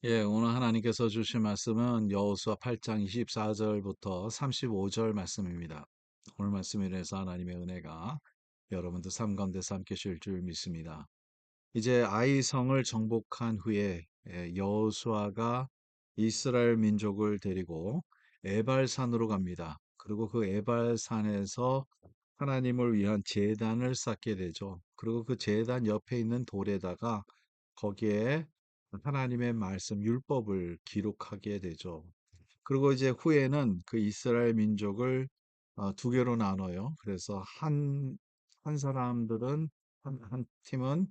예, 오늘 하나님께서 주신 말씀은 여호수아 8장 24절부터 35절 말씀입니다. 오늘 말씀에 인해서 하나님의 은혜가 여러분들 삶 가운데서 함께 하실 줄 믿습니다. 이제 아이성을 정복한 후에 여호수아가 이스라엘 민족을 데리고 에발산으로 갑니다. 그리고 그 에발산에서 하나님을 위한 제단을 쌓게 되죠. 그리고 그 제단 옆에 있는 돌에다가 거기에 하나님의 말씀, 율법을 기록하게 되죠. 그리고 이제 후에는 그 이스라엘 민족을 두 개로 나눠요. 그래서 한 사람들은, 한 팀은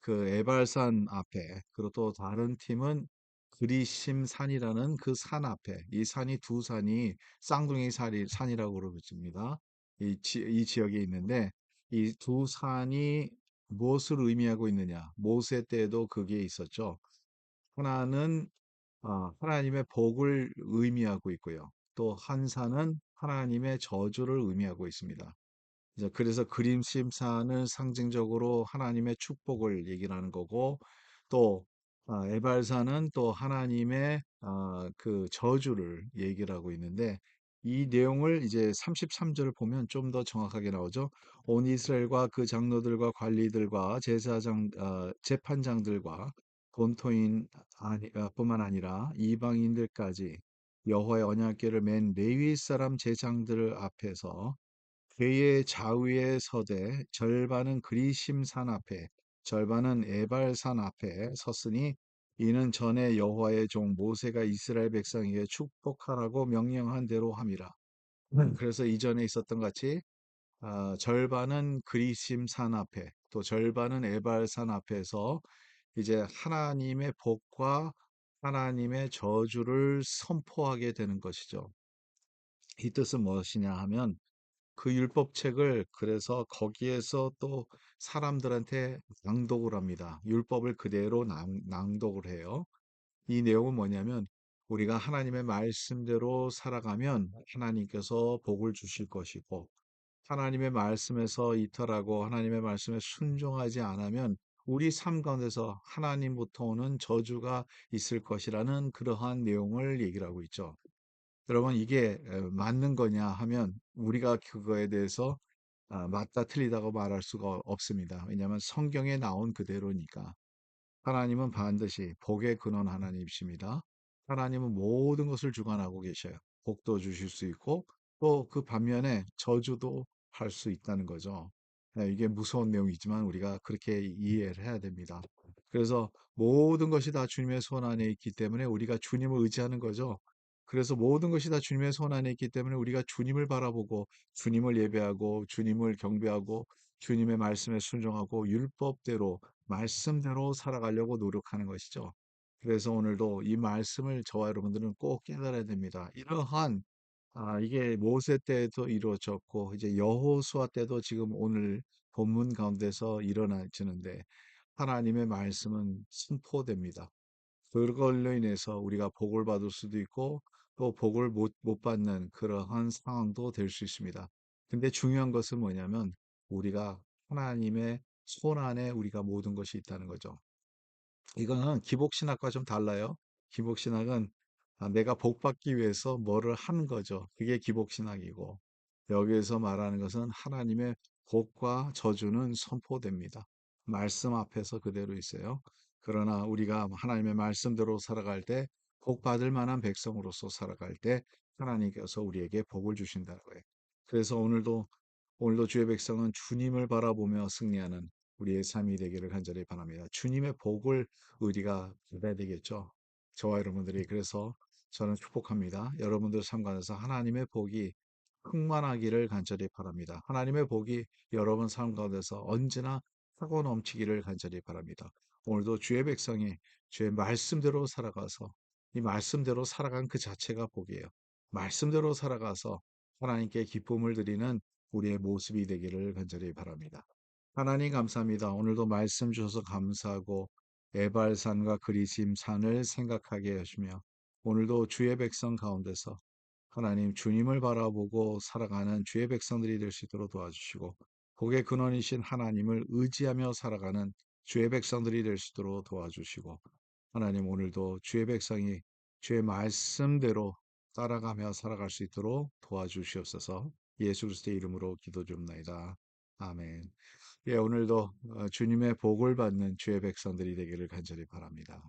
그 에발산 앞에, 그리고 또 다른 팀은 그리심 산이라는 그 산 앞에, 이 산이 두 산이 쌍둥이 산이라고 그러집니다. 이 지역에 있는데, 이 두 산이 무엇을 의미하고 있느냐? 모세 때도 그게 있었죠. 하나는 하나님의 복을 의미하고 있고요. 또 한 산은 하나님의 저주를 의미하고 있습니다. 이제 그래서 그림심산은 상징적으로 하나님의 축복을 얘기를 하는 거고, 또 에발산은 또 하나님의 그 저주를 얘기를 하고 있는데, 이 내용을 이제 33절을 보면 좀 더 정확하게 나오죠. 온 이스라엘과 그 장로들과 관리들과 재판장들과 본토인 뿐만 아니라 이방인들까지 여호와의 언약궤를 맨 레위 사람 제장들 앞에서 그의 좌우에 서되 절반은 그리심산 앞에 절반은 에발산 앞에 섰으니 이는 전에 여호와의 종 모세가 이스라엘 백성에게 축복하라고 명령한 대로 함이라. 그래서 이전에 있었던 같이 절반은 그리심산 앞에 또 절반은 에발산 앞에서 이제 하나님의 복과 하나님의 저주를 선포하게 되는 것이죠. 이 뜻은 무엇이냐 하면 그 율법책을 그래서 거기에서 또 사람들한테 낭독을 합니다. 율법을 그대로 낭독을 해요. 이 내용은 뭐냐면 우리가 하나님의 말씀대로 살아가면 하나님께서 복을 주실 것이고 하나님의 말씀에서 이탈하고 하나님의 말씀에 순종하지 않으면 우리 삶 가운데서 하나님부터 오는 저주가 있을 것이라는 그러한 내용을 얘기를 하고 있죠. 여러분 이게 맞는 거냐 하면 우리가 그거에 대해서 맞다 틀리다고 말할 수가 없습니다. 왜냐하면 성경에 나온 그대로니까. 하나님은 반드시 복의 근원 하나님이십니다. 하나님은 모든 것을 주관하고 계셔요. 복도 주실 수 있고 또 그 반면에 저주도 할 수 있다는 거죠. 이게 무서운 내용이지만 우리가 그렇게 이해를 해야 됩니다. 그래서 모든 것이 다 주님의 손 안에 있기 때문에 우리가 주님을 의지하는 거죠. 그래서 모든 것이 다 주님의 손 안에 있기 때문에 우리가 주님을 바라보고 주님을 예배하고 주님을 경배하고 주님의 말씀에 순종하고 율법대로 말씀대로 살아가려고 노력하는 것이죠. 그래서 오늘도 이 말씀을 저와 여러분들은 꼭 깨달아야 됩니다. 이러한 이게 모세 때도 이루어졌고 이제 여호수아 때도 지금 오늘 본문 가운데서 일어나지는데 하나님의 말씀은 선포됩니다. 그걸로 인해서 우리가 복을 받을 수도 있고 또 복을 못 받는 그러한 상황도 될 수 있습니다. 근데 중요한 것은 뭐냐면 우리가 하나님의 손 안에 우리가 모든 것이 있다는 거죠. 이거는 기복신학과 좀 달라요. 기복신학은 내가 복받기 위해서 뭐를 하는 거죠. 그게 기복신학이고 여기에서 말하는 것은 하나님의 복과 저주는 선포됩니다. 말씀 앞에서 그대로 있어요. 그러나 우리가 하나님의 말씀대로 살아갈 때 복받을 만한 백성으로서 살아갈 때 하나님께서 우리에게 복을 주신다는 거예요. 그래서 오늘도 주의 백성은 주님을 바라보며 승리하는 우리의 삶이 되기를 간절히 바랍니다. 주님의 복을 우리가 받아야 되겠죠. 저와 여러분들이 그래서 저는 축복합니다. 여러분들 삶 가운데서 하나님의 복이 충만하기를 간절히 바랍니다. 하나님의 복이 여러분 삶 가운데서 언제나 차고 넘치기를 간절히 바랍니다. 오늘도 주의 백성이 주의 말씀대로 살아가서 이 말씀대로 살아간 그 자체가 복이에요. 말씀대로 살아가서 하나님께 기쁨을 드리는 우리의 모습이 되기를 간절히 바랍니다. 하나님 감사합니다. 오늘도 말씀 주셔서 감사하고 에발산과 그리심산을 생각하게 하시며 오늘도 주의 백성 가운데서 하나님 주님을 바라보고 살아가는 주의 백성들이 될 수 있도록 도와주시고 복의 근원이신 하나님을 의지하며 살아가는 주의 백성들이 될 수 있도록 도와주시고 하나님 오늘도 주의 백성이 주의 말씀대로 따라가며 살아갈 수 있도록 도와주시옵소서. 예수 그리스도의 이름으로 기도 줍나이다. 아멘. 예, 오늘도 주님의 복을 받는 주의 백성들이 되기를 간절히 바랍니다.